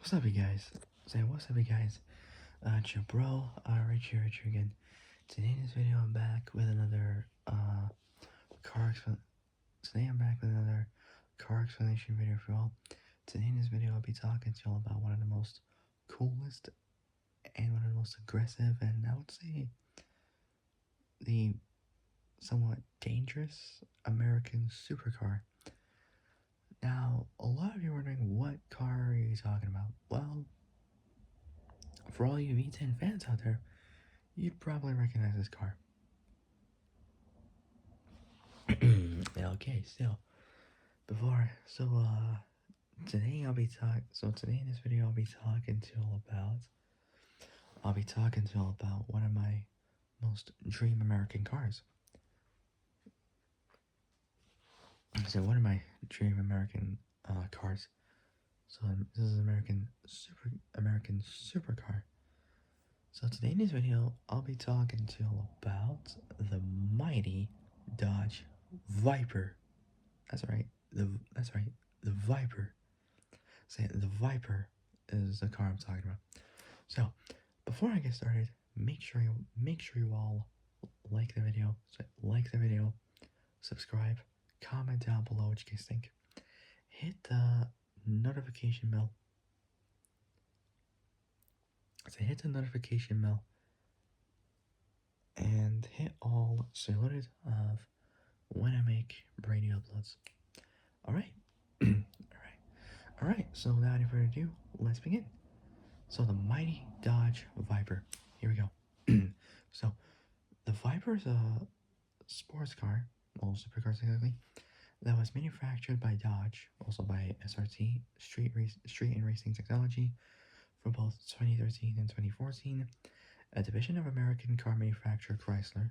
What's up, you guys? What's up, you guys? It's your bro, Rich here again. Today in this video, I'm back with another, today I'm back with another car explanation video for y'all. Today in this video, I'll be talking to y'all about one of the most coolest and one of the most aggressive, and I would say, the somewhat dangerous American supercar. Now, a lot of you are wondering, what car are you talking about? Well, for all you V10 fans out there, you'd probably recognize this car. Okay, today today in this video I'll be talking to you all about one of my most dream American cars. So one of my dream American cars. So this is American supercar. So today in this video I'll be talking to you all about the mighty Dodge Viper. That's right, the Viper. The Viper is the car I'm talking about. So, before I get started, make sure you all like the video, subscribe, comment down below what you guys think. Hit the notification bell. Hit the notification bell and hit all so you're alerted of when I make brand new uploads. Alright. Alright, so without any further ado, let's begin. So the mighty Dodge Viper. Here we go. So the Viper is a sports car, well, supercar technically, that was manufactured by Dodge, also by SRT, Street and Racing Technology, for both 2013 and 2014, a division of American car manufacturer Chrysler.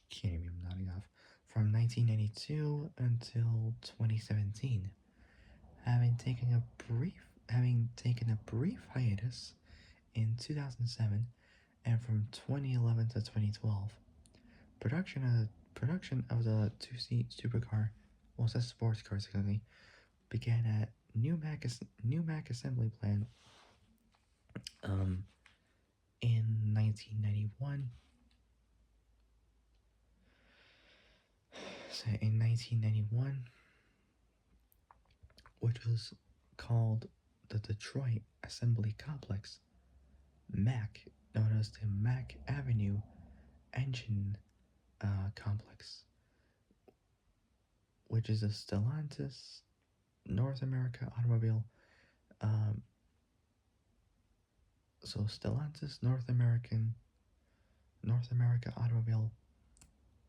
Can't even be nodding off. From 1992 until 2017, having taken a brief hiatus in 2007, and from 2011 to 2012, production of the two-seat supercar, well, it's a sports car technically, began at New Mac assembly plant in 1991. So in 1991, which was called the Detroit Assembly Complex, MAC, known as the Mac Avenue Engine Complex, which is a Stellantis North America automobile. So Stellantis North America automobile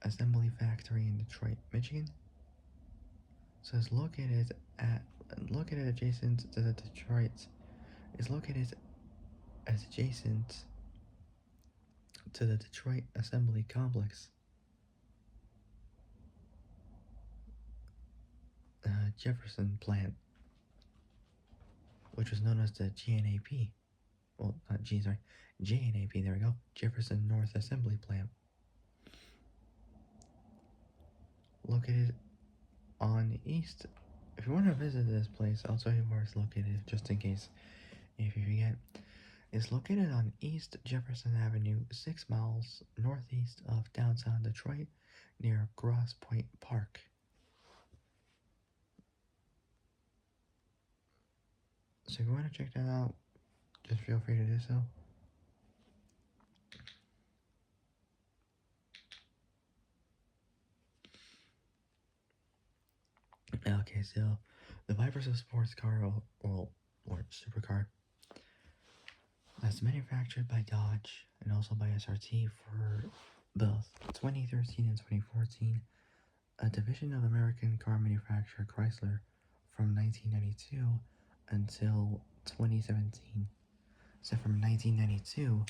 assembly factory in Detroit, Michigan. So it's located adjacent to the Detroit. It's located as adjacent to the Detroit Assembly Complex, Jefferson plant, which was known as the GNAP. Well, not G, sorry, JNAP. There we go. Jefferson North Assembly Plant, located on East. If you want to visit this place, I'll tell you where it's located, just in case if you forget. It's located on East Jefferson Avenue, 6 miles northeast of downtown Detroit, near Grosse Pointe Park. So if you want to check that out, just feel free to do so. Okay, so the Viper's a sports car, or supercar, that's manufactured by Dodge and also by SRT for both 2013 and 2014, a division of American car manufacturer Chrysler from 1992 until 2017. So from 1992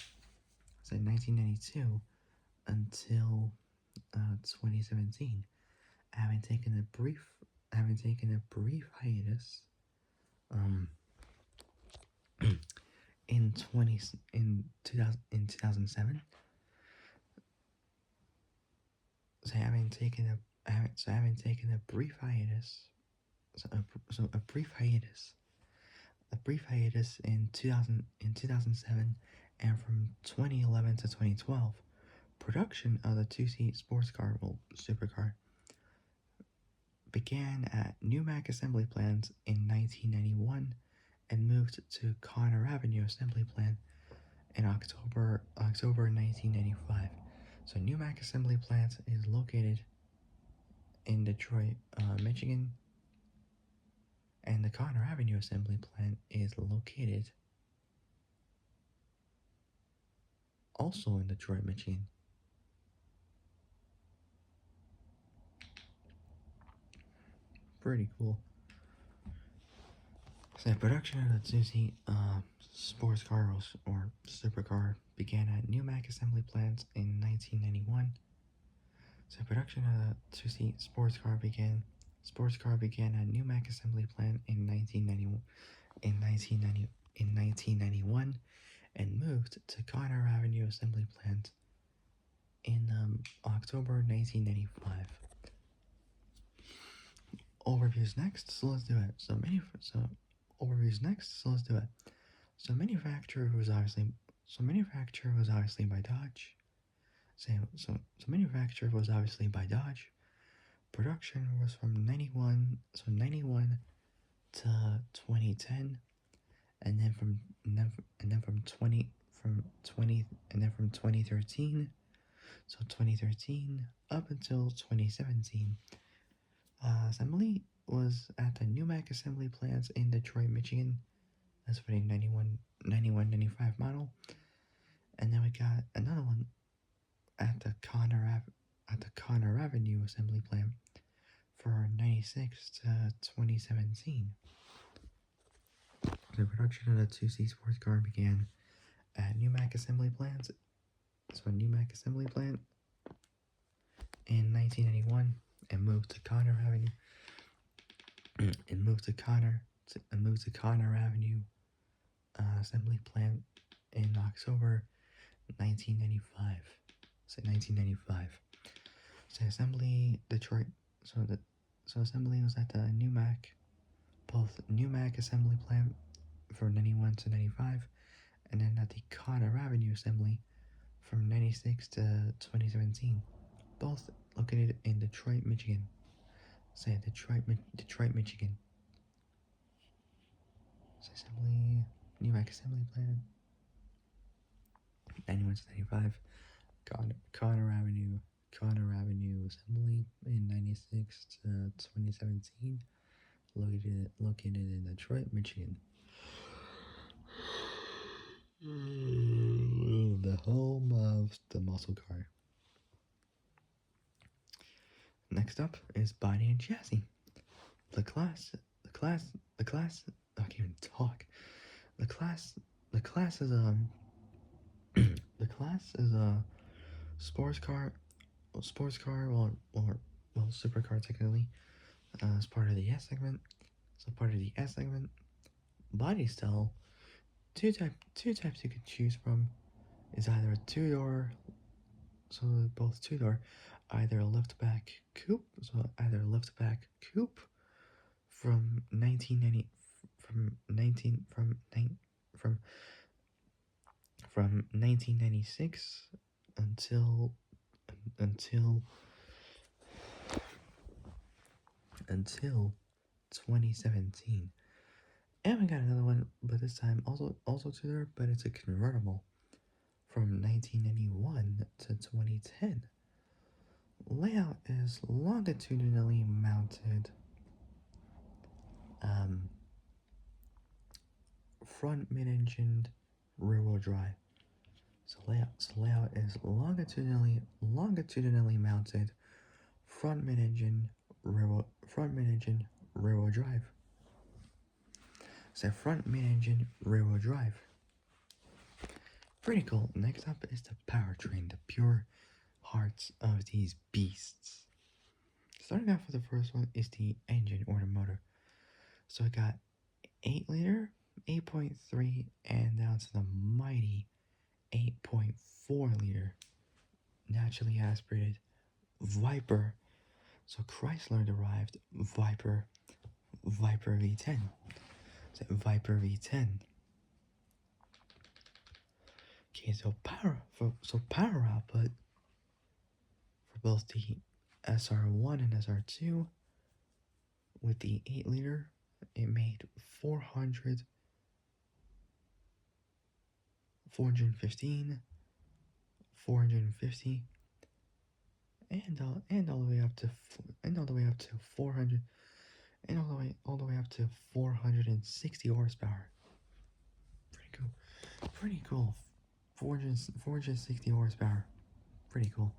until 2017, having taken a brief hiatus in 2007. So having taken a brief hiatus a brief hiatus in 2007, and from 2011 to 2012, production of the two-seat sports car, well, supercar, began at New Mac assembly plants in 1991 and moved to Connor Avenue assembly plant in October 1995. So New Mac assembly plant is located in Detroit, Michigan, and the Connor Avenue assembly plant is located also in Detroit, Michigan. Pretty cool. So production of the two-seat sports car or supercar began at New Mac assembly plants in 1991. So production of the two-seat sports car began at New Mac assembly plant in 1991 and moved to Connor Avenue assembly plant in October 1995. Overviews next, so let's do it. Overviews next, so let's do it. Manufacturer was obviously by Dodge. Manufacturer was obviously by Dodge. Production was from 91 to 2010, and then from 2013, so 2013 up until 2017. Assembly was at the New Mac assembly plants in Detroit, Michigan. That's for the 95 model. And then we got another one at the Connor Avenue assembly plant for 96 to 2017. The production of the two-seat sports car began at New Mac assembly plants. So New Mac assembly plant in 1991 and moved to Connor Avenue. moved to Connor Avenue assembly plant in October 1995. So 1995. So assembly Detroit. So assembly was at the both New Mac assembly plant from 91 to 95, and then at the Connor Avenue assembly from 96 to 2017, both located in Detroit, Michigan. Say Detroit, Michigan. So assembly, New Mac assembly plant, 91 to 95, Connor Avenue assembly in 96 to 2017, located in Detroit, Michigan. The home of the muscle car. Next up is body and chassis. The class, I can't even talk. The class is the class is a sports car, or supercar technically, as part of the S segment. So part of the S segment, body style, two types you could choose from is either a two-door, so both two-door, either a liftback coupe, from 1990 from 1996 until until 2017. And we got another one, but this time also two-door, but it's a convertible from 1991 to 2010. Layout is longitudinally mounted front mid-engined rear-wheel drive. So layout is longitudinally mounted front mid-engine rear-wheel drive. So front mid-engine rear-wheel drive. Pretty cool. Next up is the powertrain, the pure hearts of these beasts. Starting off with the first one is the engine or the motor. So I got 8 liter, 8.3, and down to the mighty 8.4 liter naturally aspirated Viper. So Chrysler derived Viper V10. Viper V10. Okay, so power output for both the SR1 and SR2 with the 8-liter, it made 400, 415, 450, and all the way up to 400, and all the way up to 460 horsepower. Pretty cool. Pretty cool. 460 horsepower. Pretty cool.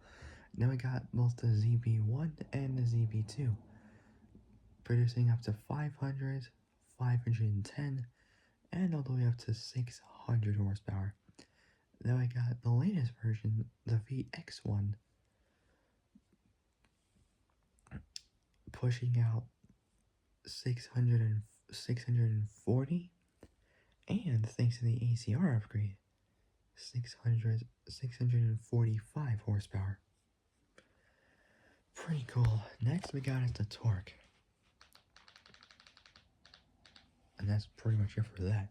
Now we got both the ZB1 and the ZB2, producing up to 500, 510, and all the way up to 600 horsepower. Then I got the latest version, the VX1, pushing out 640, and thanks to the ACR upgrade, 645 horsepower. Pretty cool. Next we got is the torque. And that's pretty much it for that.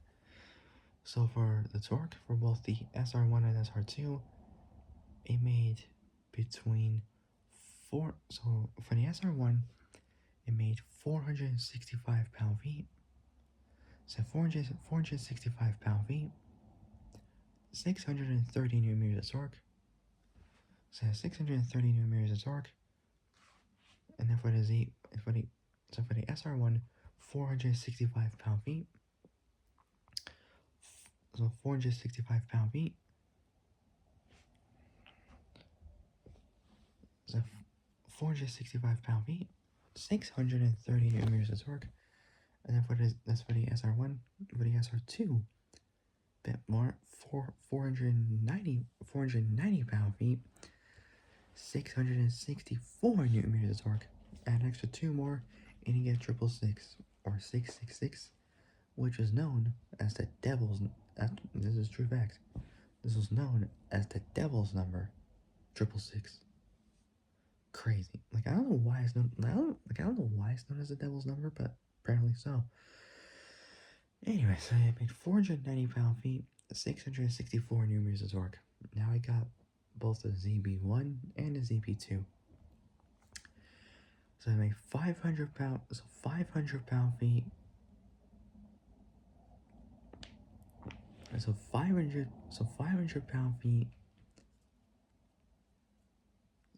So for the torque, for both the SR1 and SR2, it made between so for the SR1, it made 465 pound-feet. So 465 pound-feet, 630 newton meters of torque. So 630 newton meters of torque. And then for the SR1, 465 pound-feet. So 465 pound-feet. So 465 pound-feet, 630 newton meters of torque. And then that's for the SR1. For the SR2, bit more, 490 pound-feet, 664 newton meters of torque. Add an extra 2 more, and you get 666 or 666, which is known as the devil's. This is true fact. This was known as the devil's number, 666. Crazy. Like I don't know why it's known. I don't know why it's known as the devil's number, but apparently so. Anyway, so I made 490 pound-feet, 664 newton meters of torque. Now I got both the ZB1 and the ZB2. So I made 500 pound-feet. So 500 pound-feet.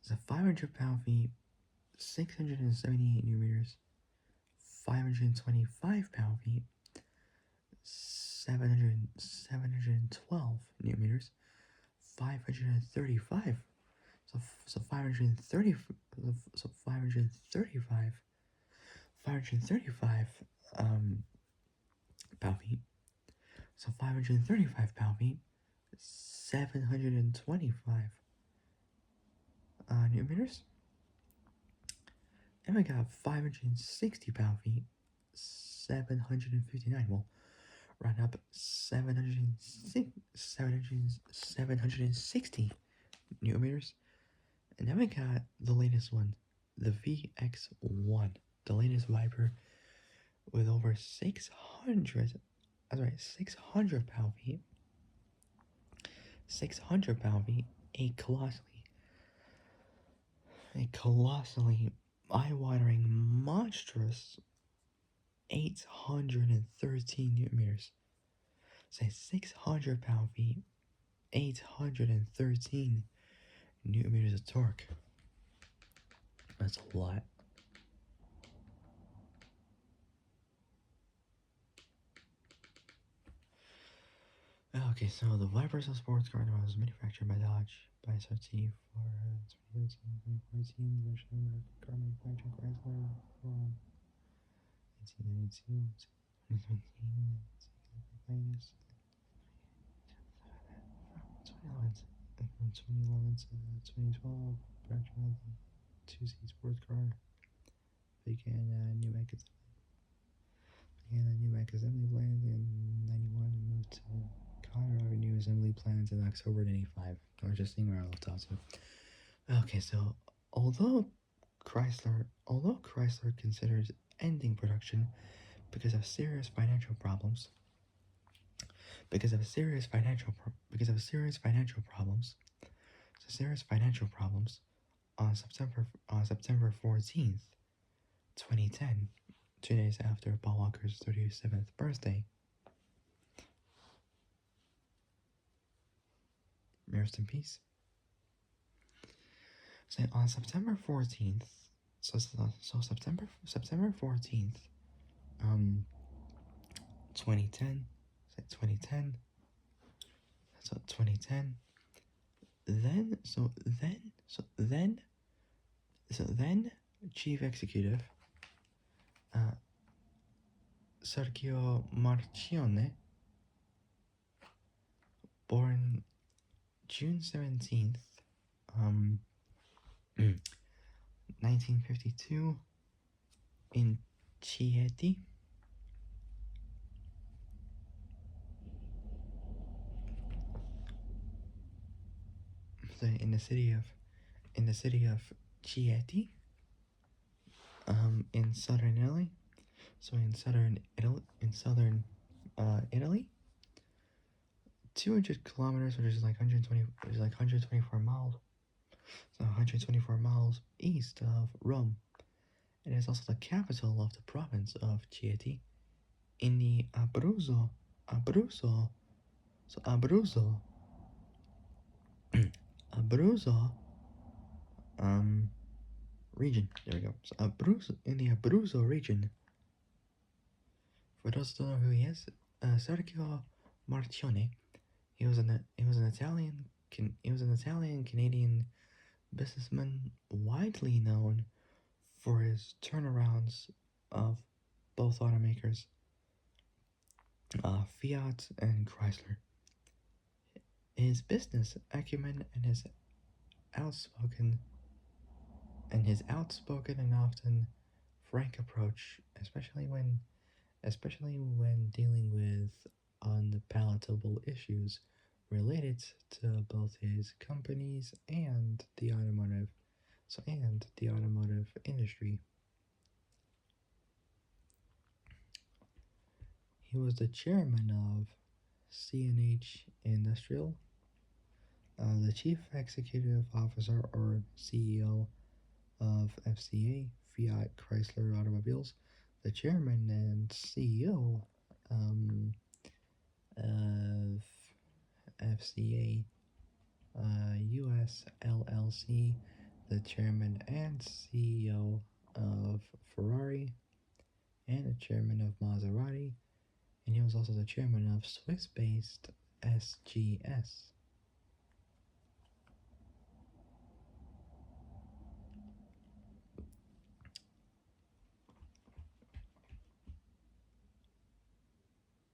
So 500 pound-feet, 678 newton meters. 525 pound-feet, 712 newton meters. 535. So 530. So 535. 535 pound-feet. So 535 pound-feet. 725 newton meters. And we got 560 pound-feet. 759. Well, round up 760 newton meters. And then we got the latest one, the VX1, the latest Viper with over 600 pound-feet. 600 pound-feet, a colossally eye-watering, monstrous 813 newton meters. Say 600 pound-feet, 813 newton meters of torque. That's a lot. Okay, so the Viper is a sports car that was manufactured by Dodge by SRT for 2014 version of car manufacturing Chrysler from 1992 to 2017. From 2011 to 2012, production of the two-seat sports car began a new assembly plant in 91 and moved to Colorado new assembly plants in October 95. Or just seeing where I left off. Okay, so although Chrysler considers ending production because of serious financial problems, serious financial problems on September 14th, 2010, 2 days after Paul Walker's 37th birthday. Rest in peace. So on September 14th, September 14th, 2010, 2010, so 2010, then, so then, so then, so then, Chief Executive, Sergio Marchionne, born June 17th, 1952, in Chieti, in the city of Chieti, in southern Italy. So in southern Italy, 200 kilometers, which is like 124 miles. So 124 miles east of Rome. It is also the capital of the province of Chieti in the Abruzzo, so Abruzzo, region. There we go. So Abruzzo, in the Abruzzo region. For those who don't know who he is, Sergio Marchione. He was an Italian Canadian businessman widely known for his turnarounds of both automakers, Fiat and Chrysler. His business acumen and his outspoken and often frank approach, especially when dealing with unpalatable issues related to both his companies and the automotive industry. He was the chairman of C&H Industrial, the chief executive officer or CEO of FCA, Fiat Chrysler Automobiles, the chairman and CEO of FCA US LLC, the chairman and CEO of Ferrari, and the chairman of Maserati, and he was also the chairman of Swiss-based SGS.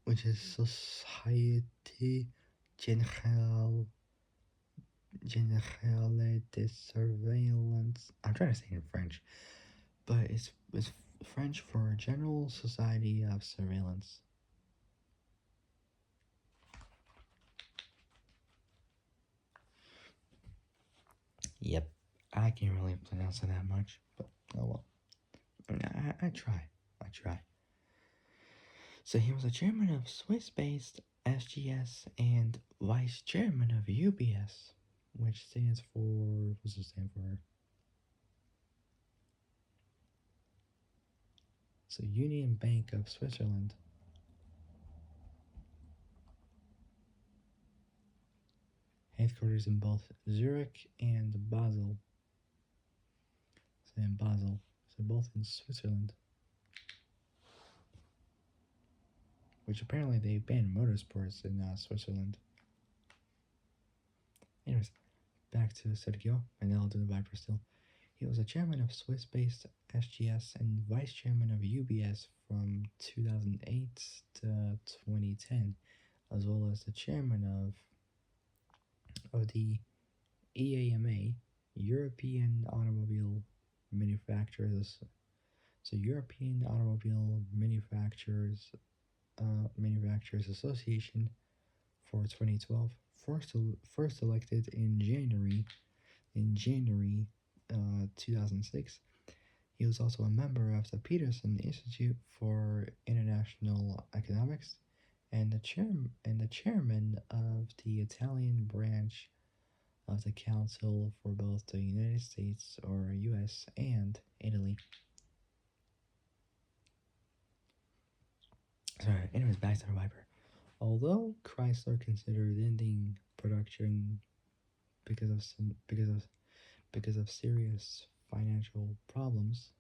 Which is Société Générale de Surveillance. I'm trying to say it in French, but it's French for General Society of Surveillance. Yep, I can't really pronounce it that much, but oh well. I try. So he was a chairman of Swiss-based SGS and vice chairman of UBS, which stands for, what does it stand for? So Union Bank of Switzerland. Headquarters in both Zurich and Basel. So in Basel. So both in Switzerland. Which apparently they banned motorsports in Switzerland. Anyways, back to Sergio, and then I'll do the Viper still. He was a chairman of Swiss-based SGS and vice chairman of UBS from 2008 to 2010, as well as the chairman of the EAMA, European Automobile Manufacturers. So European Automobile Manufacturers Association for 2012. First elected in January 2006. He was also a member of the Peterson Institute for International Economics and the chairman of the Italian branch of the Council for both the United States or US and Italy. Sorry, anyways, back to the Viper. Although Chrysler considered ending production because of serious financial problems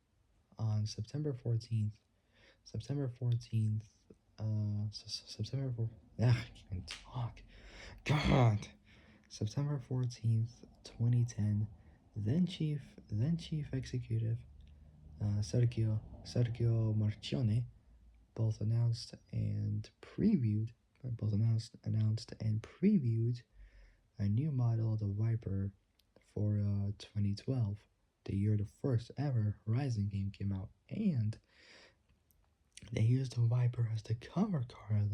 on September 14th, September 4th, I can't talk. God. September 14th, 2010, then chief executive Sergio Marchione both announced and previewed a new model of the Viper for 2012, the year the first ever Horizon game came out, and they used the Viper as the cover car of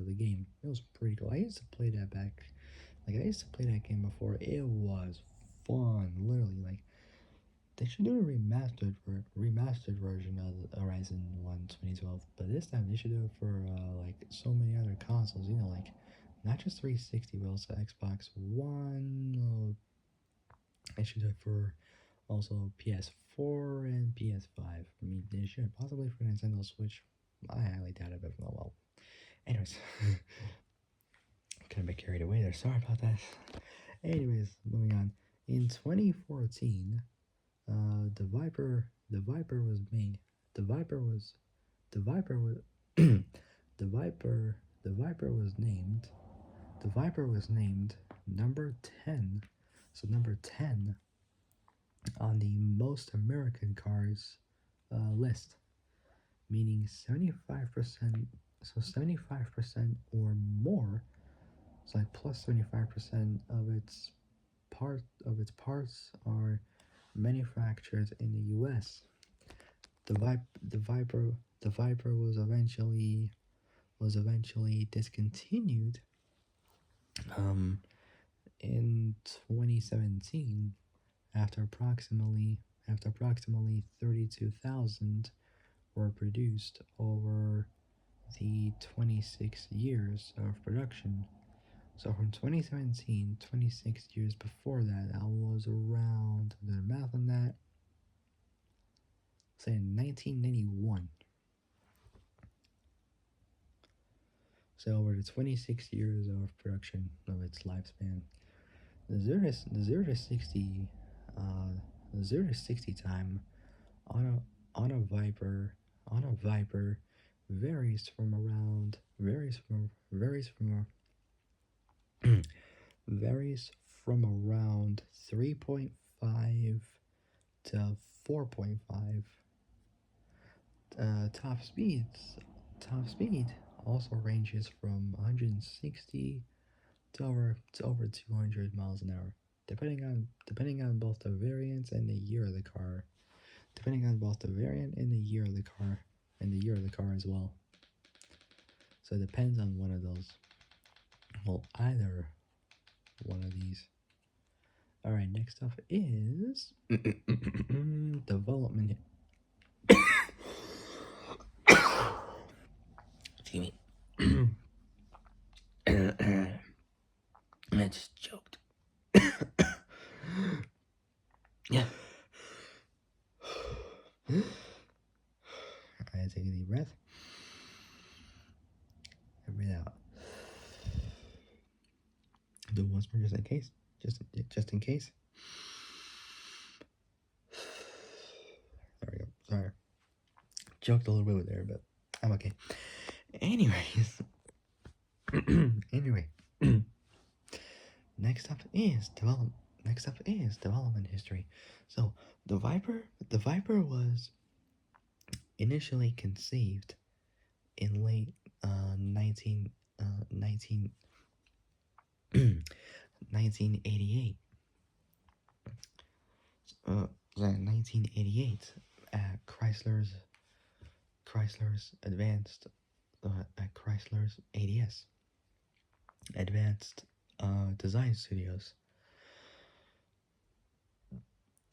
the game. It was pretty cool. I used to play that back. Like, I used to play that game before. It was fun, literally. Like, they should do a remastered version of Horizon 1 2012, but this time they should do it for like so many other consoles. You know, like not just 360, but also Xbox One. They should do it for also PS4 and PS5. I mean, they should possibly for Nintendo Switch. I highly doubt it, but well. Anyways, kind of get carried away there. Sorry about that. Anyways, moving on. In 2014, the Viper was made. The Viper was, the Viper was, the Viper was named. The Viper was named number 10. So number 10 on the most American cars list, meaning 75%. So 75% or more. It's like plus 75% of its parts are manufactured in the U.S. The Viper was eventually discontinued um, in 2017 after approximately 32,000 were produced over the 26 years of production. So from 2017, 26 years before that, I was around, the math on that, say 1991. So over the 26 years of production of its lifespan, the 0 to 60, uh, the 0 to 60 time on a Viper varies from around varies from around 3.5 to 4.5. Top speed also ranges from 160 to over 200 miles an hour, depending on both the variant and the year of the car. Depending on both the variant and the year of the car, as well. So it depends on one of those. Well, either one of these. All right. Next up is development. Excuse me. I just choked. Yeah. I take a deep breath. And breathe out. Do once more just in case. Just in case. There we go. Sorry. Choked a little bit there, but I'm okay. Anyways. Anyway. Next up is development history. So the Viper was initially conceived in late 1988. 1988 at Chrysler's advanced at Chrysler's ADS, Advanced Design Studios.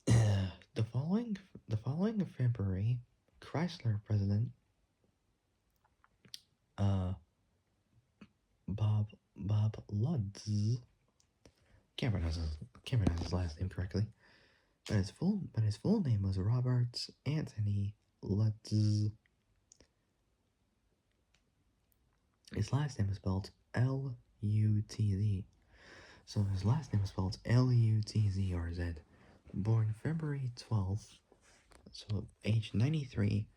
The following the following February, Chrysler president uh Bob Lutz, can't pronounce his last name correctly, but his full name was Robert Anthony Lutz. His last name is spelled Lutz. So his last name is spelled Lutz. Born February 12th, so age 93.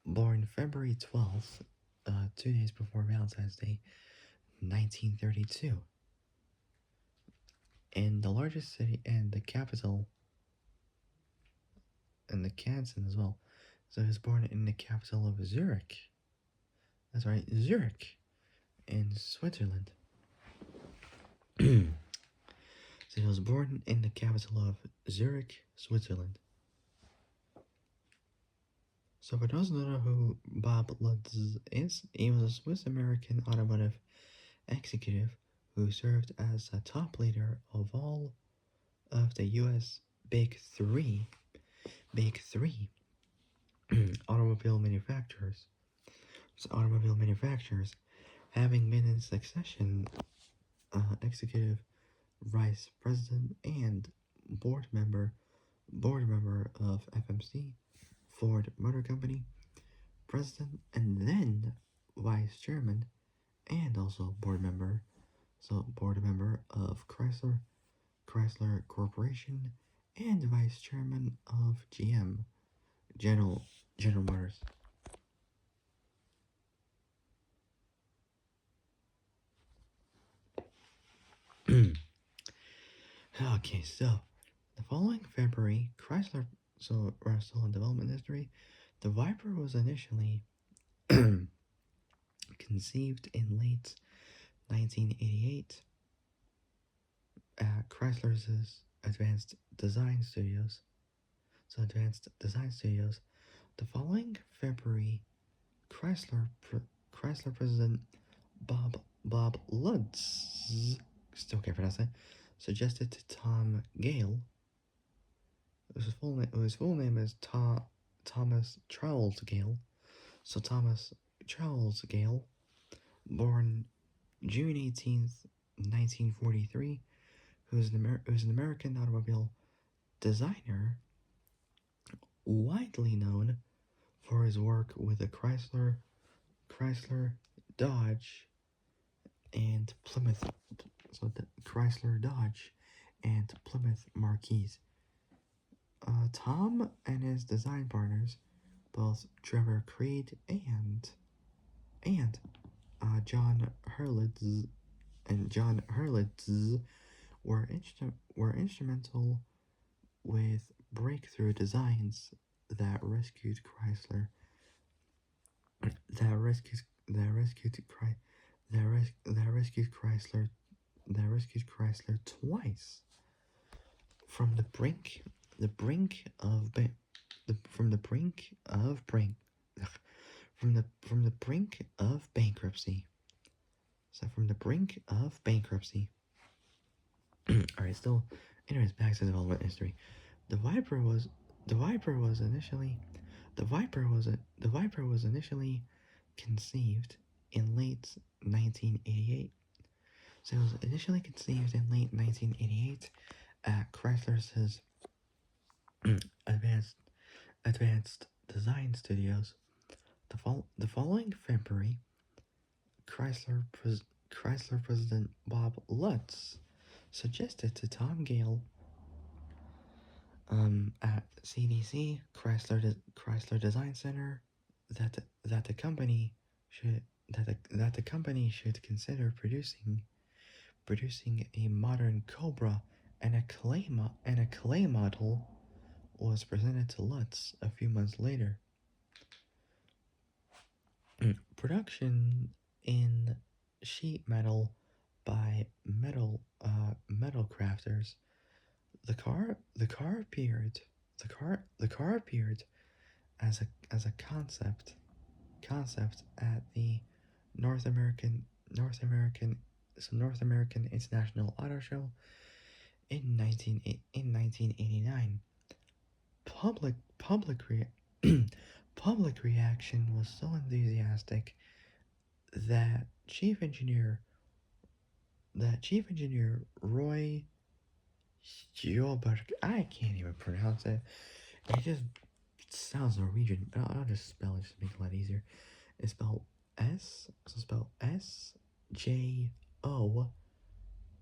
Born February 12th, 2 days before Valentine's Day, 1932. In the largest city and the capital, and the canton as well. So he was born in the capital of Zurich. That's right, Zurich, in Switzerland. So he was born in the capital of Zurich, Switzerland. So for those who don't know who Bob Lutz is, he was a Swiss-American automotive executive who served as a top leader of all of the U.S. Big Three automobile manufacturers. So automobile manufacturers, having been in succession executive vice president and board member of FMC, Ford Motor Company, president and then vice chairman, and also board member of Chrysler Corporation, and vice chairman of GM, General Motors. Okay, so the following February, Chrysler. So we're still in development history. The Viper was initially conceived in late 1988 at Chrysler's Advanced Design Studios. So Advanced Design Studios. The following February, Chrysler President Bob Lutz, still can't pronounce that, suggested to Tom Gale. His full name is Thomas Charles Gale. So Thomas Charles Gale, born June 18th, 1943, who's an American automobile designer, widely known for his work with the Chrysler, Dodge, and Plymouth. So the Chrysler, Dodge, and Plymouth Marquis. Tom and his design partners, both Trevor Creed and John Hurlitz were instrumental with breakthrough designs that rescued Chrysler twice from the brink of bankruptcy. So from the brink of bankruptcy. Alright, still, anyways, back to development history. The Viper was initially conceived in late 1988. So it was initially conceived in late 1988 at Chrysler's Advanced Design Studios. The following February, Chrysler President Bob Lutz suggested to Tom Gale at CDC Chrysler Design Center that the company should consider producing a modern Cobra, and a clay model was presented to Lutz a few months later. Production in sheet metal by metal crafters. The car appeared as a concept at the North American International Auto Show in 1989. public public reaction was so enthusiastic that Chief Engineer Roy Stjolberg, I can't even pronounce it. It just sounds Norwegian, but I'll just spell it just to make it a lot easier. It's spelled SJO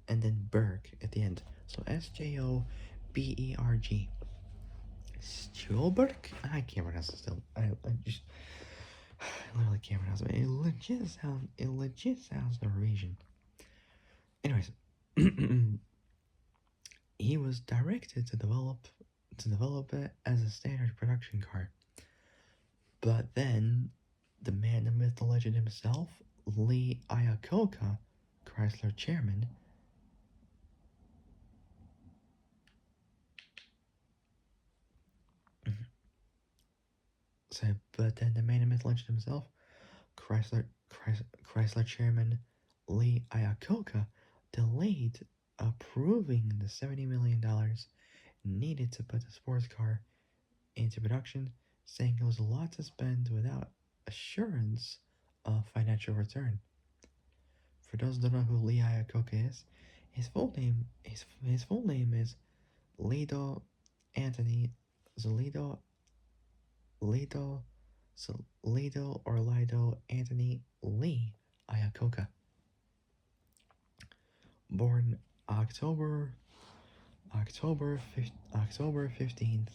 and then Berg at the end. So SJOBERG. Stjolberg? I can't pronounce it still. I just I literally can't pronounce it. It legit sounds Norwegian. Anyways, he was directed to develop it as a standard production car. But then the man, the myth, the legend himself, Lee Iacocca, Chrysler chairman, said, but then the man, the myth, legend himself, Chrysler chairman Lee Iacocca delayed approving the $70 million needed to put the sports car into production, saying it was a lot to spend without assurance of financial return. For those who don't know who Lee Iacocca is, his full name is Lido Anthony Zolido Lido Lido or Lido Anthony Lee Iacocca. Born October 15th,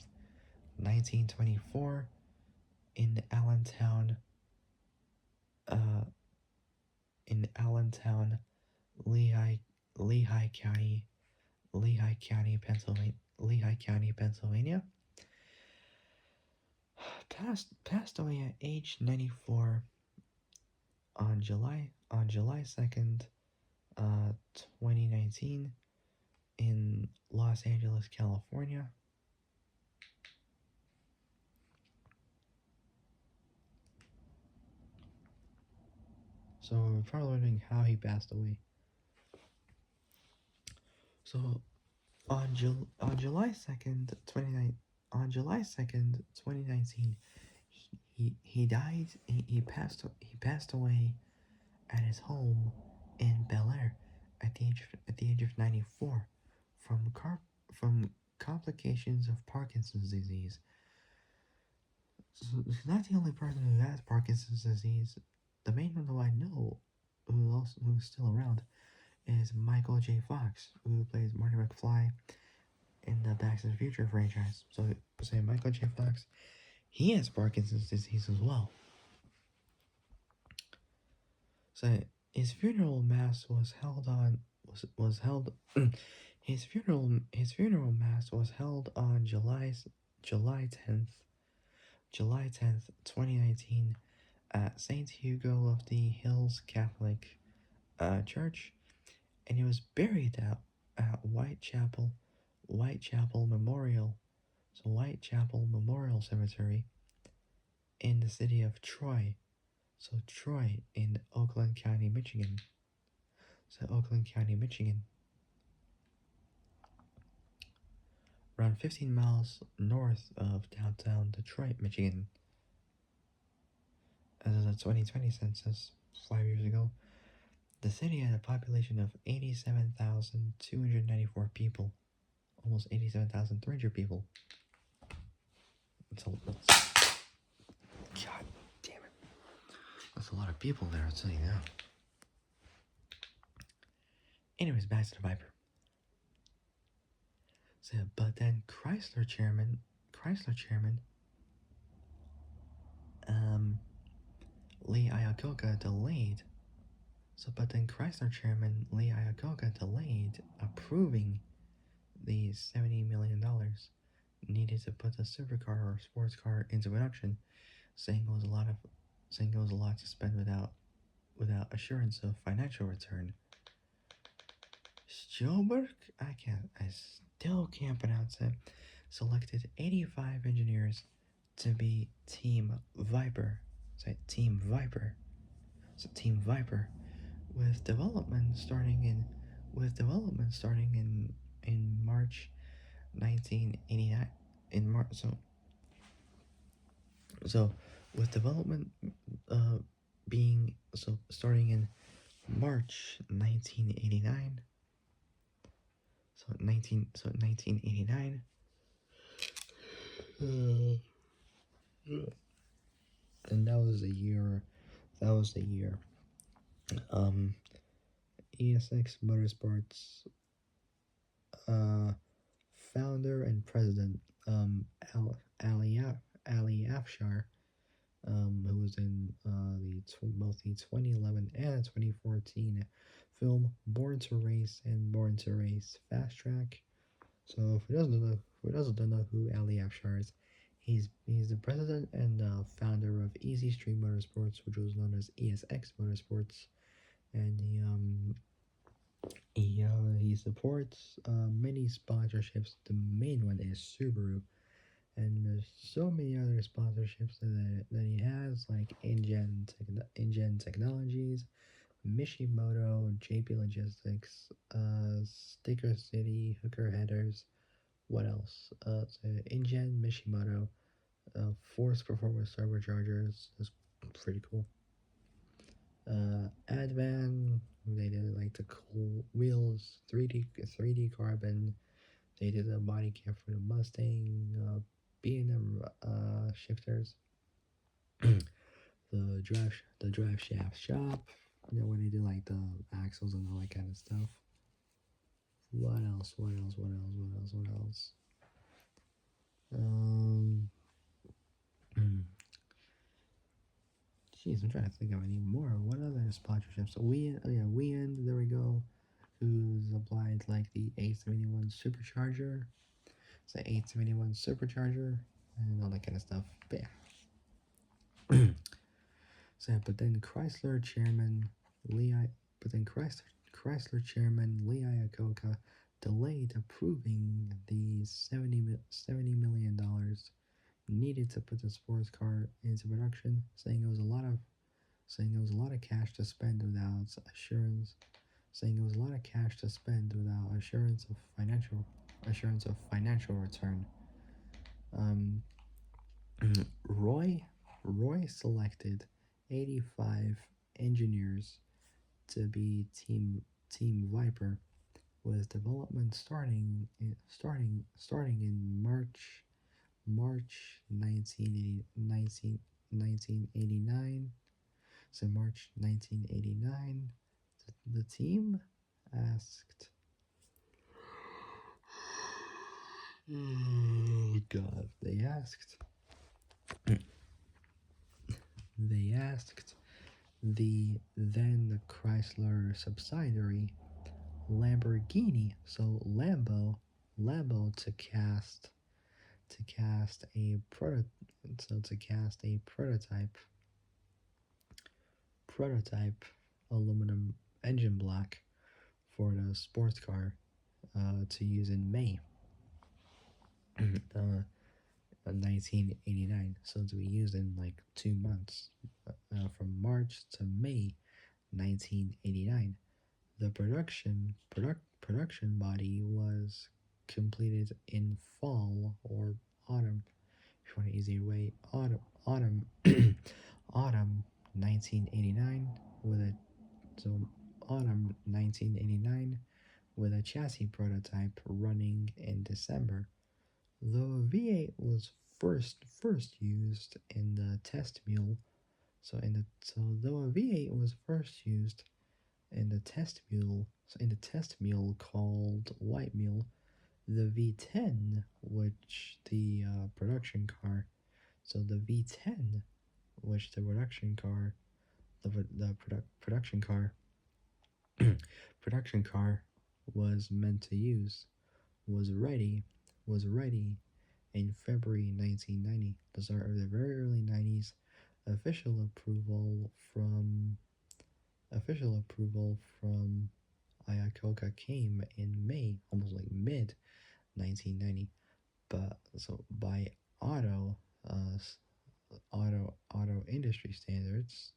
1924 in Allentown, uh, Lehigh, Lehigh County, Lehigh County, Pennsylvania. Passed away at age 94 on July 2nd, 2019, in Los Angeles, California. So we're probably wondering how he passed away. So on July 2nd, 2019, he died. He passed away at his home in Bel Air at the age of 94 from complications of Parkinson's disease. So he's not the only person who has Parkinson's disease. The main one who I know who's still around is Michael J. Fox, who plays Marty McFly in the Back to the Future franchise. So say Michael J. Fox, he has Parkinson's disease as well. So his funeral mass was held his funeral mass was held on July 10th, 2019 at St. Hugo of the Hills Catholic Church, and he was buried at Whitechapel Memorial Cemetery in the city of Troy. So Troy in Oakland County, Michigan. Around 15 miles north of downtown Detroit, Michigan. As of the 2020 census, 5 years ago, the city had a population of 87,294 people. Almost 87,300 people. That's God damn it. That's a lot of people there, I'll tell you now. Anyways, back to the Viper. So, but then Chrysler chairman, Lee Iacocca delayed. So, but then Chrysler chairman Lee Iacocca delayed approving the $70 million needed to put the supercar or sports car into production, saying it was a lot to spend without assurance of financial return. Stjolberg, I still can't pronounce it, selected 85 engineers to be Team Viper. Team Viper. With development starting in March 1989. So, with development uh, being so starting in March 1989, so 1989, uh, and that was the year. That was the year. Um, ESX Motorsports uh, founder and president Al Ali Ali Afshar, who was in both the 2011 and 2014 film Born to Race and Born to Race Fast Track. So who doesn't know who Ali Afshar is, he's the president and founder of Easy Stream Motorsports, which was known as ESX Motorsports, and he supports many sponsorships. The main one is Subaru, and there's so many other sponsorships that he has, like InGen Technologies, Mishimoto, JP Logistics, Sticker City, Hooker Headers. What else? So InGen, Mishimoto, Force Performance Turbochargers. That's pretty cool. Advan, they did like the cool wheels, 3D carbon. They did a body kit for the Mustang, B&M shifters, the drive shaft shop. You know when they do like the axles and all that kind of stuff. What else? What else? What else? What else? What else? Um, Jeez, I'm trying to think of any more. What other sponsorships? So we end. There we go. Who's applied like the 871 supercharger? It's the 871 supercharger and all that kind of stuff. But yeah. So, but then Chrysler chairman Lee, I, but then Chrysler chairman Lee Iacocca delayed approving the $70 million needed to put the sports car into production, saying it was a lot of cash to spend without assurance, saying it was a lot of cash to spend without assurance of financial return. Um, Roy Roy selected 85 engineers to be Team Viper, with development starting in March 1989. So March 1989, the team asked. Oh God! They asked the then Chrysler subsidiary Lamborghini, so Lambo to cast a proto to cast a prototype aluminum engine block for the sports car to use in May uh, 1989. So to be used in like 2 months, from March to May 1989. The production body was completed in fall or autumn. If you want an easier way, autumn 1989 with a so autumn 1989 with a chassis prototype running in December. Though a V8 was first used in the test mule, so though a V8 was first used in the test mule called White Mule, the V10, which the production car, so the V10, which the production car, production car, production car was meant to use, was ready, was ready in February 1990, the start of the very early 90s. Official approval from Iacocca came in May, almost like mid 1990, but so by auto uh, auto industry standards,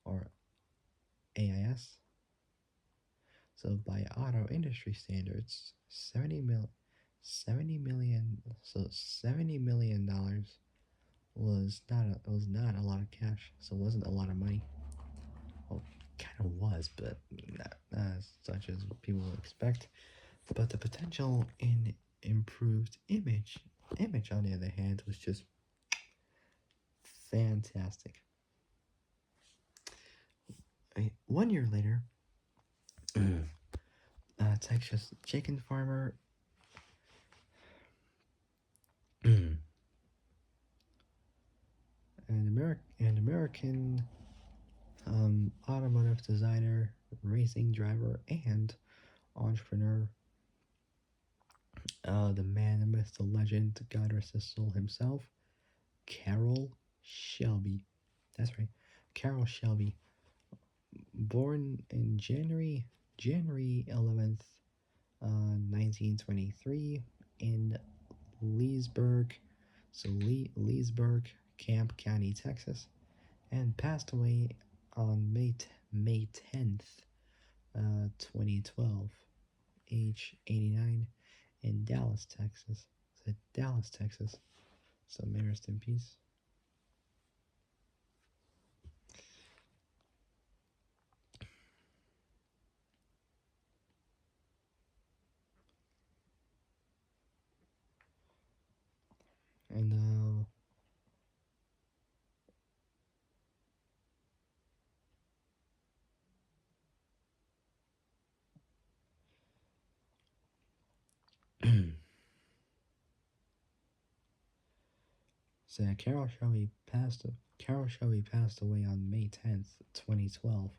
or AIS. So by auto industry standards, 70 million, so $70 million was not a lot of cash, so it wasn't a lot of money. Well, kind of was, but not as such as people would expect. But the potential in improved image on the other hand was just fantastic. 1 year later, Texas chicken farmer and American automotive designer, racing driver, and entrepreneur, the man, the myth, the legend, God rest his soul himself, Carroll Shelby. That's right, Carroll Shelby, born in January 11th, 1923, in Leesburg, Leesburg, Camp County, Texas, and passed away on May 10th, 2012, age 89, in Dallas, Texas. So Dallas, Texas. So may rest in peace. And so Carol Shelby passed away on May 10th, 2012,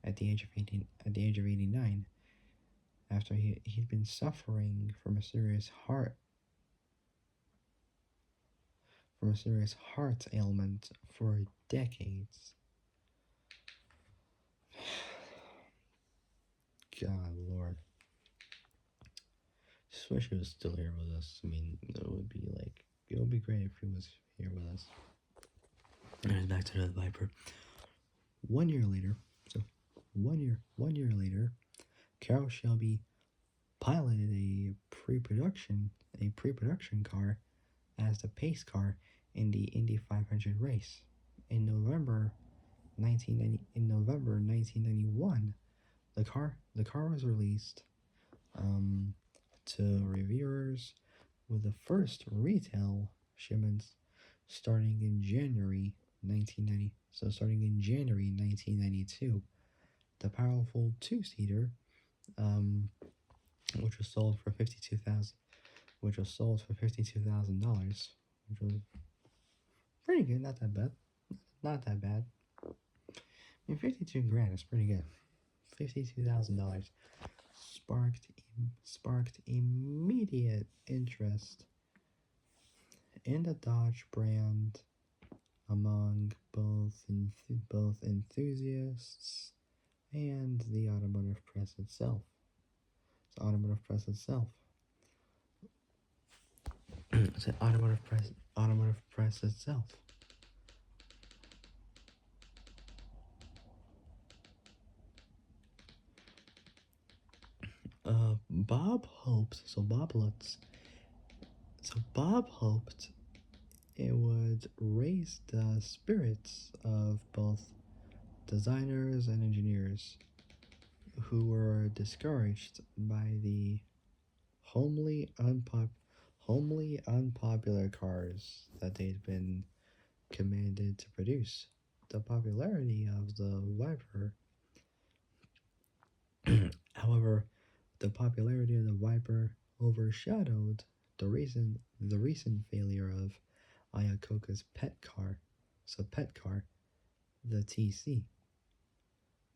at the age of 89, after he'd been suffering from a serious heart ailment for decades. God Lord. Just wish he was still here with us. I mean, it would be great if he was here with us. And back to the Viper. 1 year later, so 1 year later, Carol Shelby piloted a pre-production car as the pace car in the Indy 500 race. In November 1991, the car was released to reviewers, with the first retail shipments starting in January 1990. So starting in January 1992, the powerful two-seater, um, which was sold for $52,000, which was pretty good. Not that bad. Not that bad. I mean, 52 grand is pretty good. $52,000 sparked immediate interest in the Dodge brand among both enthusiasts and the automotive press itself. The automotive press itself. The automotive press itself. Bob hoped. Bob hoped it would raise the spirits of both designers and engineers who were discouraged by the homely, unpopular cars that they'd been commanded to produce. The popularity of the Viper, however, the popularity of the Viper overshadowed the recent failure of Iacocca's pet car, the TC,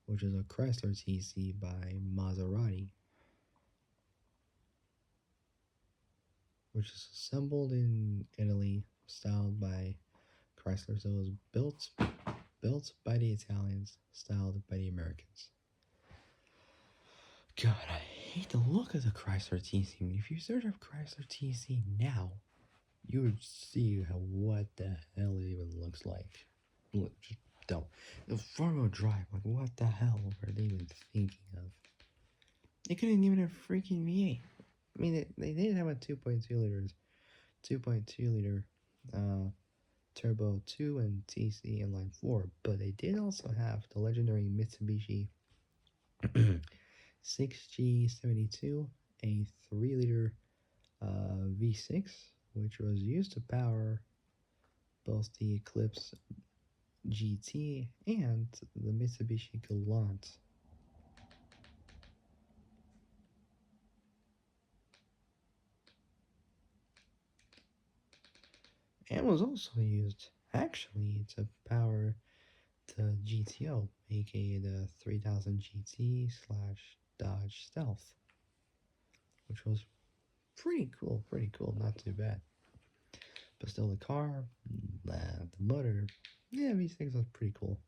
which is a Chrysler TC by Maserati, which is assembled in Italy, styled by Chrysler. So it was built by the Italians, styled by the Americans. God, I hate the look of the Chrysler TC. I mean, if you search up Chrysler TC now, you would see what the hell it even looks like. Just don't. The front-wheel drive, like what the hell were they even thinking of? They couldn't even have freaking V8. I mean, they did have a 2.2 liter, uh, Turbo 2 and TC Inline 4, but they did also have the legendary Mitsubishi 6G72, a 3-liter V6, which was used to power both the Eclipse GT and the Mitsubishi Galant. And was also used, actually, to power the GTO, aka the 3000 GT slash Dodge Stealth, which was pretty cool, not too bad. But still, the car, the motor, yeah, V6 was pretty cool.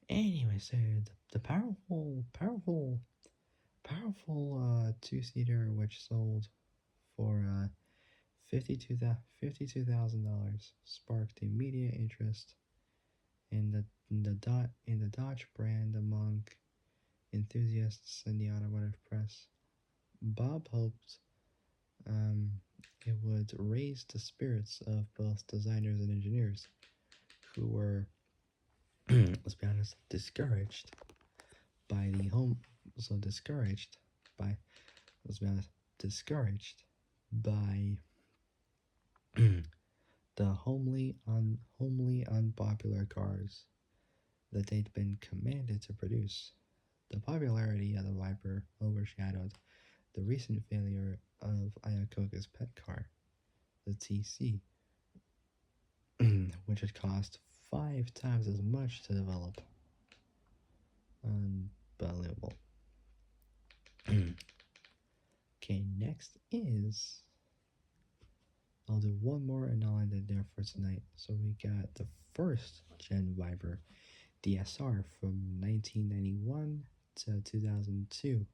Anyway, so the powerful two-seater, which sold for $52,000, sparked immediate interest in the Dodge brand among enthusiasts in the automotive press. Bob hoped it would raise the spirits of both designers and engineers, who were, let's be honest, discouraged by the home. So discouraged by, let's be honest, discouraged by the homely unpopular cars that they'd been commanded to produce. The popularity of the Viper overshadowed the recent failure of Iacocca's pet car, the TC, which had cost 5 times as much to develop. Unbelievable. Okay, next is, I'll do one more and I'll end it there for tonight. So we got the first gen Viper, DSR, from 1991 to 2002.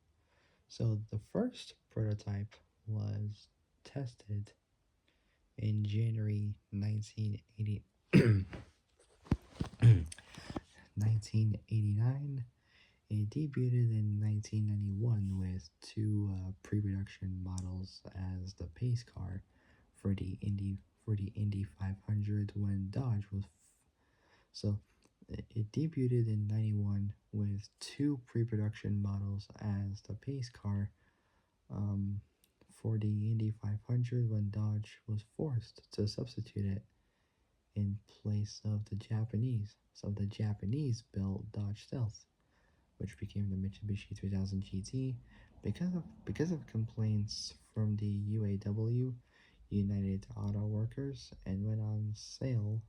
So the first prototype was tested in January 1989. It debuted in 1991 with two pre-production models as the pace car for the Indy 500 when Dodge was so it debuted in 91 with two pre-production models as the pace car for the Indy 500 when Dodge was forced to substitute it in place of the Japanese. So the Japanese built Dodge Stealth, which became the Mitsubishi 3000 GT because of complaints from the UAW, United Auto Workers, and went on sale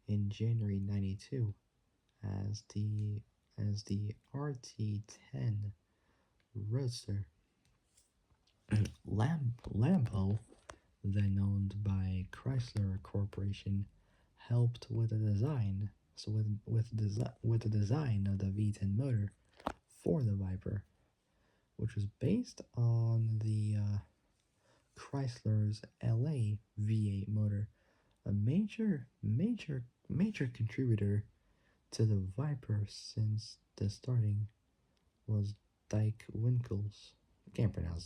in January 92 as the RT10 Roadster. Lambo, then owned by Chrysler Corporation, helped with the design. So with the design of the V10 motor for the Viper, which was based on the Chrysler's LA V8 motor, a major contributor to the Viper since the starting was Dyke Winkles. I can't really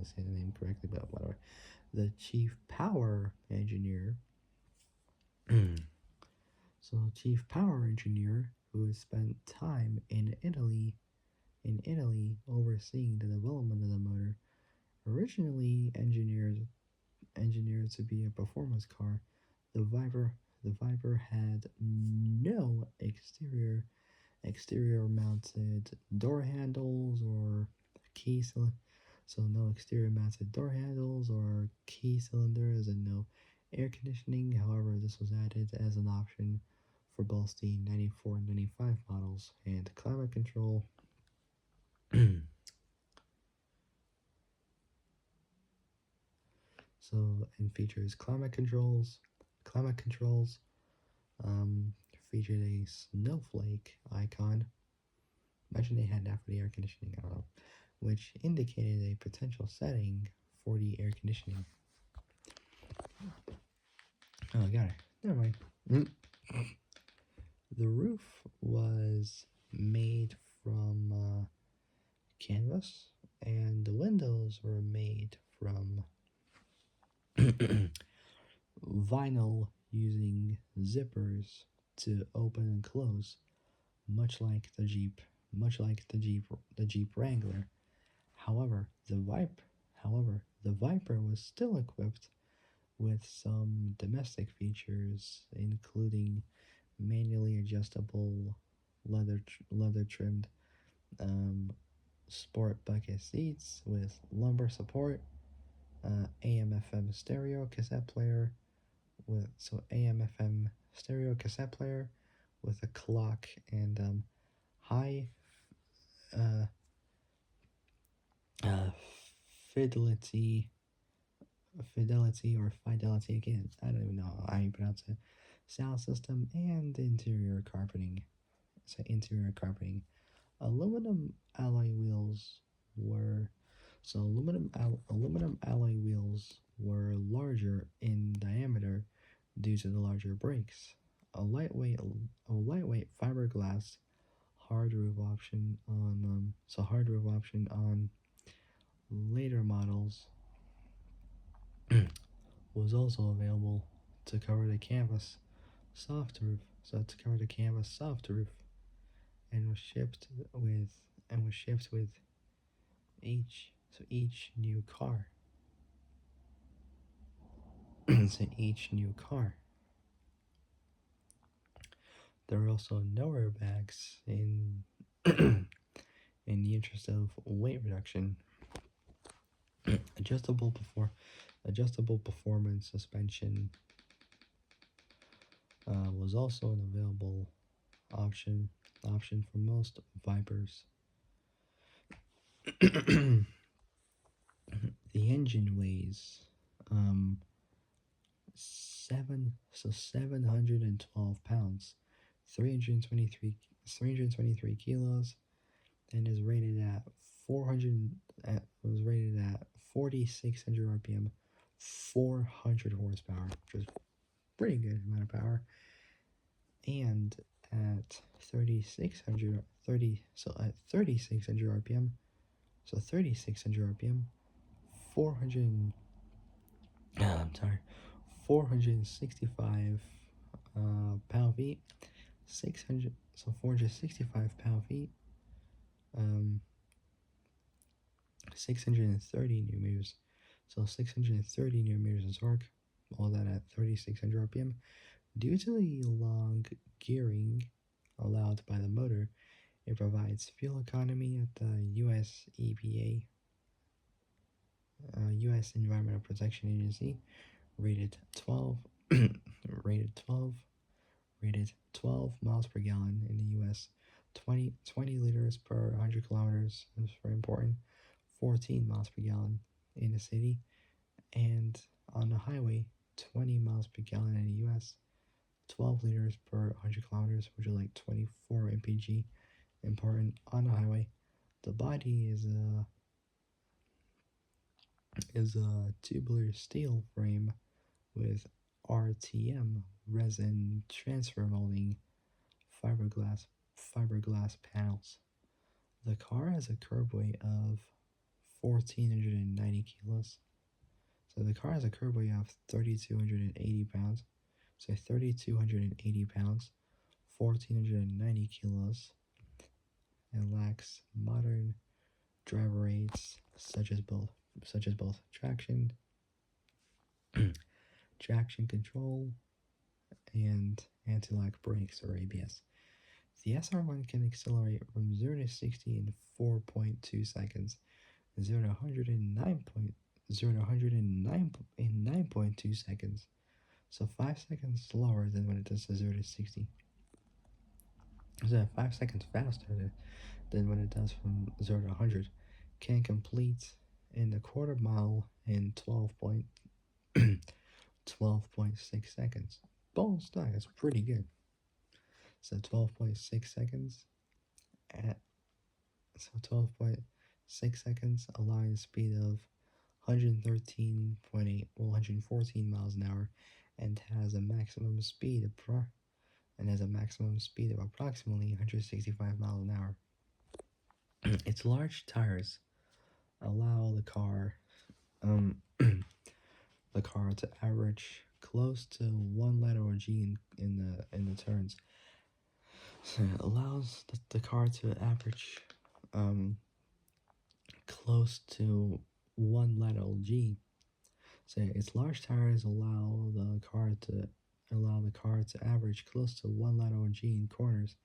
say the name correctly, but whatever. The chief power engineer. So chief power engineer who has spent time in Italy overseeing the development of the motor, originally engineered to be a performance car. The Viper had no exterior mounted door handles or key so no exterior mounted door handles or key cylinders and no air conditioning. However, this was added as an option for both the 94 and 95 models, and climate control so and features climate controls featured a snowflake icon. Imagine they had that for the air conditioning, I don't know, which indicated a potential setting for the air conditioning. Oh, I got it. Never mind. The roof was made from canvas, and the windows were made from vinyl using zippers to open and close, much like the Jeep, the Jeep Wrangler. However, the Viper was still equipped with some domestic features, including manually adjustable leather trimmed um, sport bucket seats with lumbar support, AM/FM stereo cassette player AM/FM stereo cassette player with a clock and high uh, uh, fidelity fidelity again. I don't even know how you pronounce it. Sound system and interior carpeting. So interior carpeting. Aluminum alloy wheels were aluminum alloy wheels were larger in diameter due to the larger brakes. A lightweight fiberglass hard roof option on later models was also available to cover the canvas soft roof. So to cover the canvas soft roof, and was shipped with each new car. So each new car. There are also no airbags in the interest of weight reduction. adjustable before Adjustable performance suspension was also an available option for most Vipers. The engine weighs 712 pounds, 323 kilos, and is rated at 400 was rated at 4600 RPM, 400 horsepower, which is pretty good amount of power, and at 3600 RPM, 400 I'm sorry, 465 pound feet, 465 pound feet, um 630 newton meters, so 630 newton meters of torque, all that at 3600 RPM. Due to the long gearing allowed by the motor, it provides fuel economy at the U.S. EPA, U.S. Environmental Protection Agency, rated 12, rated 12 miles per gallon in the U.S., 20 liters per 100 kilometers, that's very important, 14 miles per gallon in the city, and on the highway, 20 miles per gallon in the U.S., 12 liters per 100 kilometers, which is like 24 mpg, important on the highway. The body is a tubular steel frame with RTM resin transfer molding fiberglass panels. The car has a curb weight of 1,490 kilos. So the car has a curb weight of 3,280 pounds. So 3,280 pounds, 1,490 kilos, and lacks modern driver aids such as both traction control and anti-lock brakes or ABS. The SR1 can accelerate from 0 to 60 in 4.2 seconds, 0 to 109 in 9.2 seconds, so 5 seconds slower than when it does 0 to 60. So 5 seconds faster than when it does from 0 to 100. Can complete in a quarter mile in 12.6 seconds. Bone stock, that's pretty good. So 12.6 seconds at 12.6 seconds, allowing a speed of 114 miles an hour, and has a maximum speed of approximately 165 miles an hour. Its large tires allow the car to average close to one lateral G in the turns. So it allows the car to average um, close to one lateral G. So its large tires allow the car to average close to one lateral G in corners.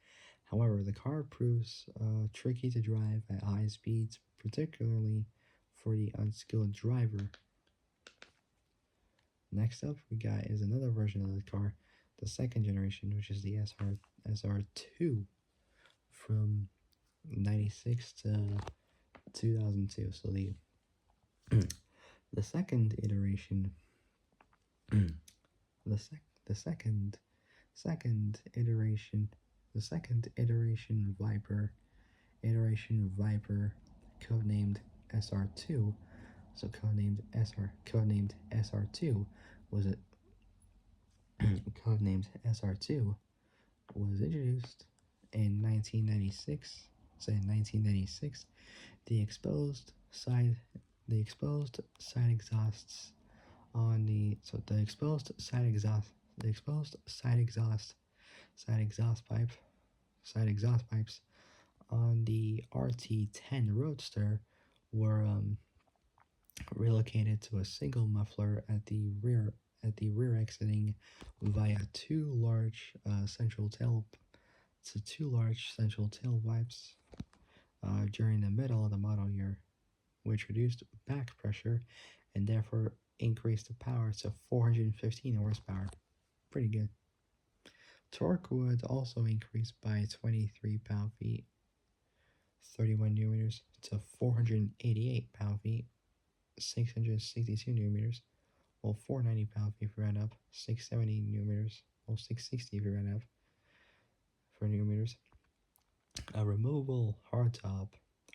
However, the car proves tricky to drive at high speeds, particularly for the unskilled driver. Next up, we got is another version of the car, the second generation, which is the SR2 from 96 to 2002. So the second iteration, the sec the second iteration, the second iteration Viper, codenamed SR2, so codenamed SR2 was it codenamed SR2 was introduced in 1996. So in 1996, the exposed side the exposed side exhausts on the exposed side exhaust pipes on the RT10 Roadster were relocated to a single muffler at the rear exiting via two large central tail pipes during the middle of the model year, which reduced back pressure and therefore increased the power to 415 horsepower. Pretty good. Torque would also increase by 23 pound-feet, 31 newton-meters, to 488 pound-feet, 662 newton-meters, while 490 pound-feet for round up, 670 newton-meters, while 660 if you round up for newton-meters. A removable hardtop,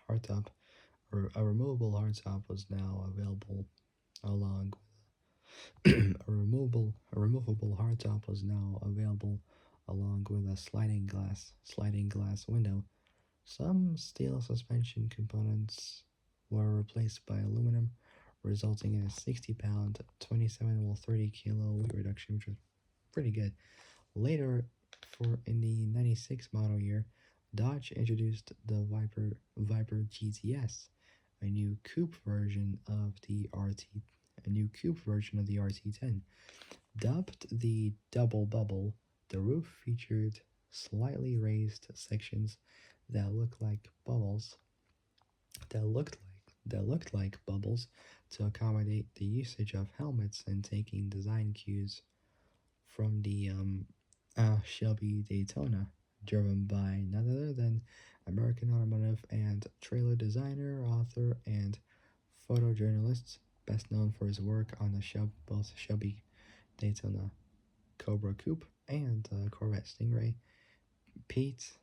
or a removable hardtop was now available along a removable hardtop was now available along with a sliding glass window. Some steel suspension components were replaced by aluminum, resulting in a 60-pound, 27 or 30 kilo weight reduction, which was pretty good. Later, in the 96 model year, Dodge introduced the Viper GTS, a new coupe version of the RT10. Dubbed the Double Bubble, the roof featured slightly raised sections that looked like bubbles to accommodate the usage of helmets and taking design cues from the Shelby Daytona, driven by none other than American automotive and trailer designer, author, and photojournalist, best known for his work on both Shelby Daytona Cobra Coupe and Corvette Stingray, Pete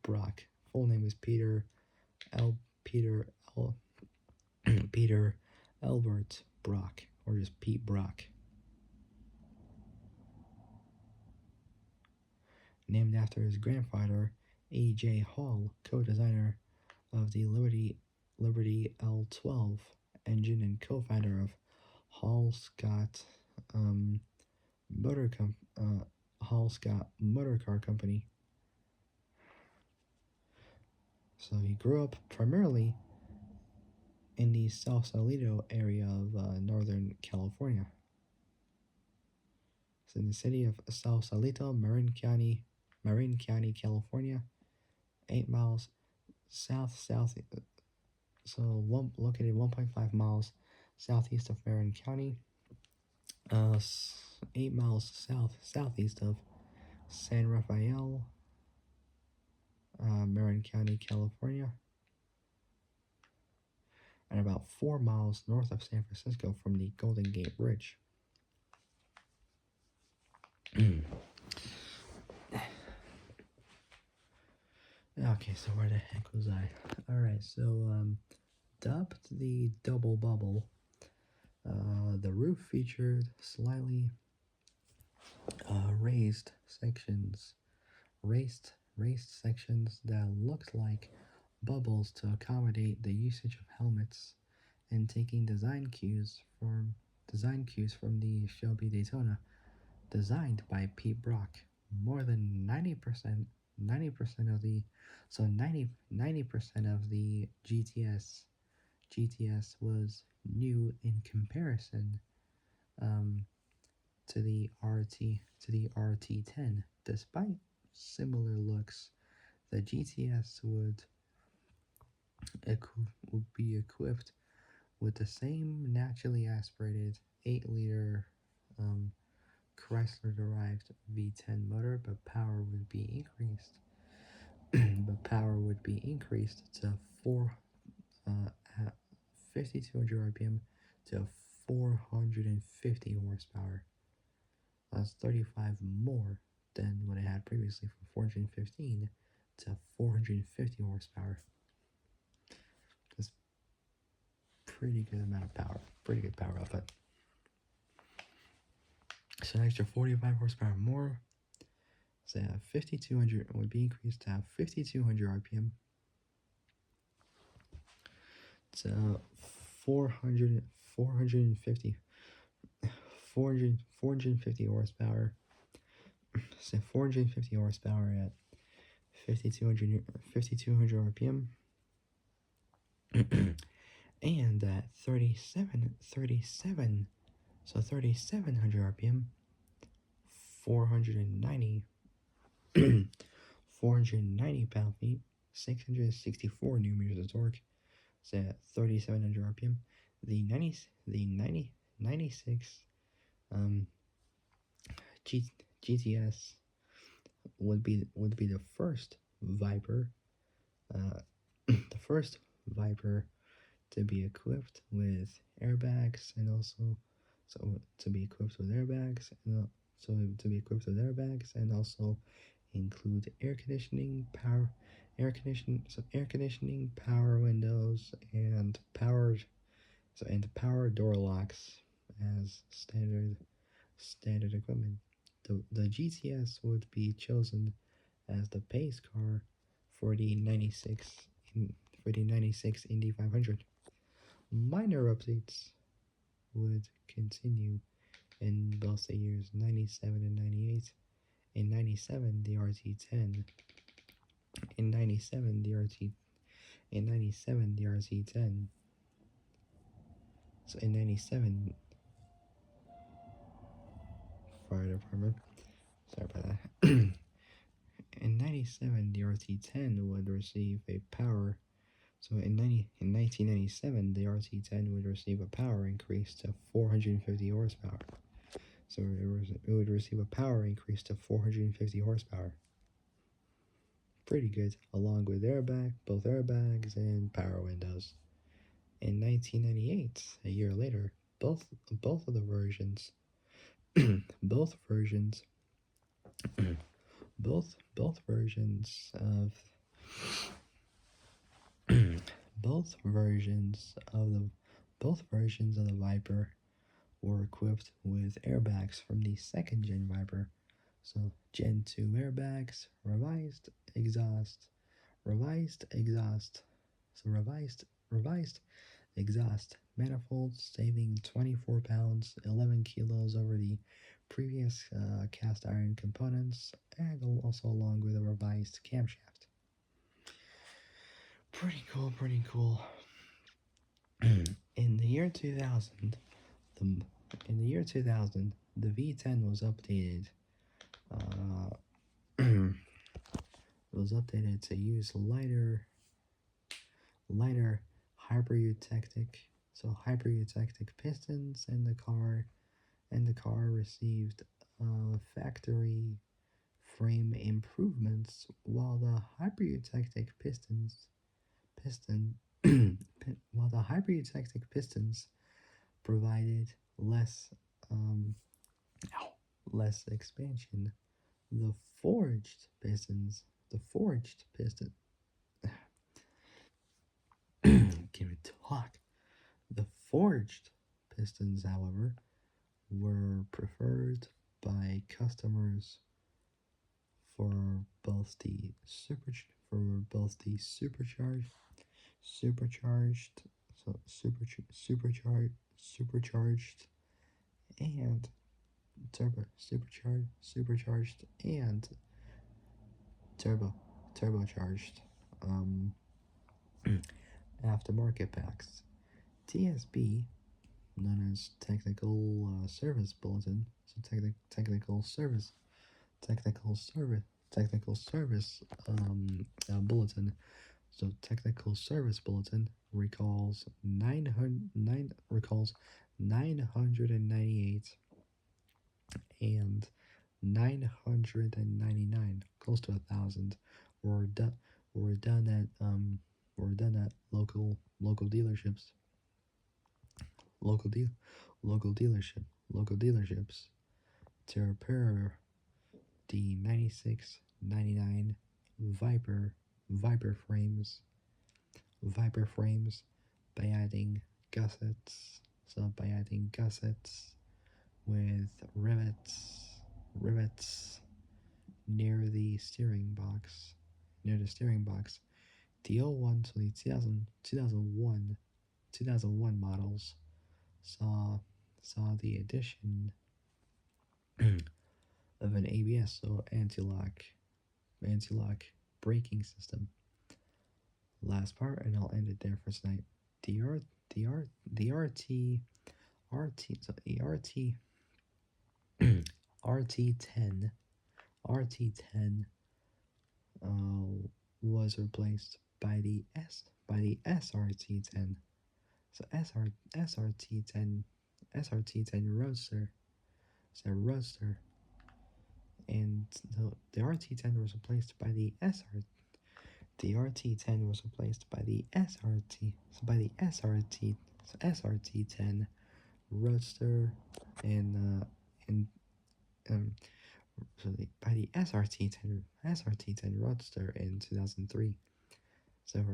Brock. Full name is Peter L. Peter L. Peter Albert Brock, or just Pete Brock. Named after his grandfather, A.J. Hall, co-designer of the Liberty L12 engine and co-founder of Hall Scott Motor Car Company. So he grew up primarily in the Sausalito area of Northern California. It's in the city of Sausalito, Marin County, California, 8 miles located 1.5 miles southeast of Marin County, 8 miles southeast of San Rafael, Marin County, California, and about 4 miles north of San Francisco from the Golden Gate Bridge. Okay, so where the heck was I? Alright, so dubbed the Double Bubble, the roof featured slightly raised sections that looked like bubbles to accommodate the usage of helmets, and taking design cues from the Shelby Daytona. designed by Pete Brock. More than 90% of the, so 90% of the GTS was new in comparison um, to the RT10. Despite similar looks, the GTS would be equipped with the same naturally aspirated 8-liter Chrysler-derived V10 motor, but power would be increased. but power would be increased to at 5,200 RPM to 450 horsepower. That's 35 more than what it had previously, from 415 to 450 horsepower. That's pretty good amount of power. Pretty good power output. So an extra 45 horsepower more. So 5,200 would be increased to 5,200 RPM. To 400, 450, 450 horsepower. So 450 horsepower at 5,200 RPM. And at 37, so 3,700 RPM, 490, 490 pound-feet, 664 newton meters of torque. So at 3,700 RPM, the 96 GTS would be the first Viper, the first Viper to be equipped with airbags, and also to be equipped with airbags, and also include air conditioning, power windows, and power door locks as standard equipment. The GTS would be chosen as the pace car for the 96 Indy 500. Minor updates would continue in both the years 97 and 98. In 97, the RT10. In 97, the RT10. So in 97, fire department. Sorry about that. In 97, the RT10 would receive a power. So in 1997, the RT10 would receive a power increase to 450 horsepower. So it would receive a power increase to 450 horsepower. Pretty good, along with both airbags and power windows. In 1998, a year later, both of the versions, both versions, both versions of both versions of the Viper were equipped with airbags from the second gen Viper. So Gen 2 airbags, revised exhaust, manifold, saving 24 pounds, 11 kilos over the previous cast iron components, and also along with a revised camshaft. Pretty cool. In the year 2000, the V10 was updated. It was updated to use lighter hyper-eutectic pistons, and the car received factory frame improvements, while the hyper-eutectic pistons provided less expansion. The forged pistons Can we talk? The forged pistons, however, were preferred by customers for both the supercharged supercharged and supercharged, and turbo, turbocharged um, aftermarket packs. TSB, known as Technical Service Bulletin, so technical service, technical service bulletin. So technical service bulletin recalls 998 and 999, close to 1,000, were done were done at local dealerships, local deal local dealerships to repair the 96, 99 Viper frames Viper frames by adding gussets. So by adding gussets with rivets near the steering box, The '01 to the 2001 models saw the addition of an ABS, so anti-lock braking system. Last part, and I'll end it there for tonight. The R the R the RT10 RT10 was replaced by the SRT10. So SRT10 Roadster. So Roadster, and the RT10 was replaced by the RT10 was replaced by the SRT. So by the SRT10 Roadster, and so by the SRT10 Roadster in 2003. So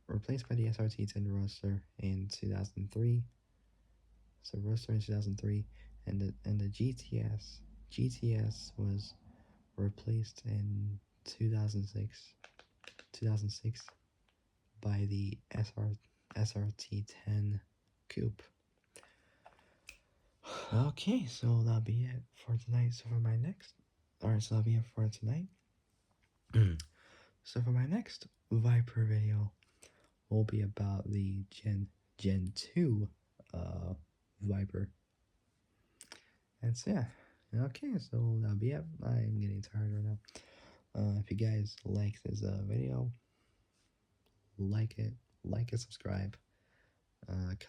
replaced by the SRT10 Roadster in 2003. So Roadster in 2003, and the GTS was replaced in 2006 by the SRT10 Coupe. Okay, so that'll be it for tonight. So for my next, alright, so that'll be it for tonight. So for my next Viper video, will be about the Gen 2 Viper. And so yeah, okay, so that'll be it. I'm getting tired right now. If you guys like this video, like it, subscribe,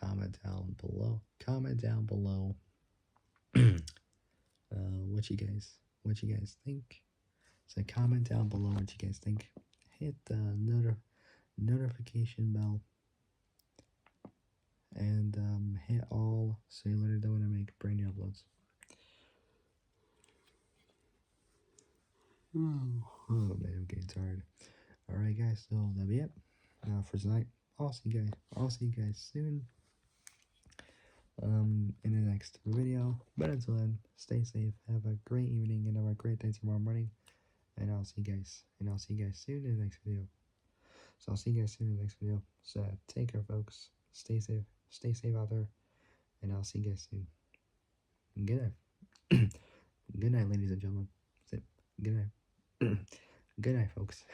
comment down below. What you guys think. So comment down below what you guys think. Hit the notification bell, and hit all so you later know when I make brand new uploads. Oh man, I'm getting tired. Alright guys, so that'll be it for tonight. I'll see you guys soon in the next video. But until then, stay safe, have a great evening, and have a great day tomorrow morning. And I'll see you guys soon in the next video. So I'll see you guys soon in the next video. So take care, folks. Stay safe out there, and I'll see you guys soon. Good night. Good night, ladies and gentlemen. Good night. Good night, folks.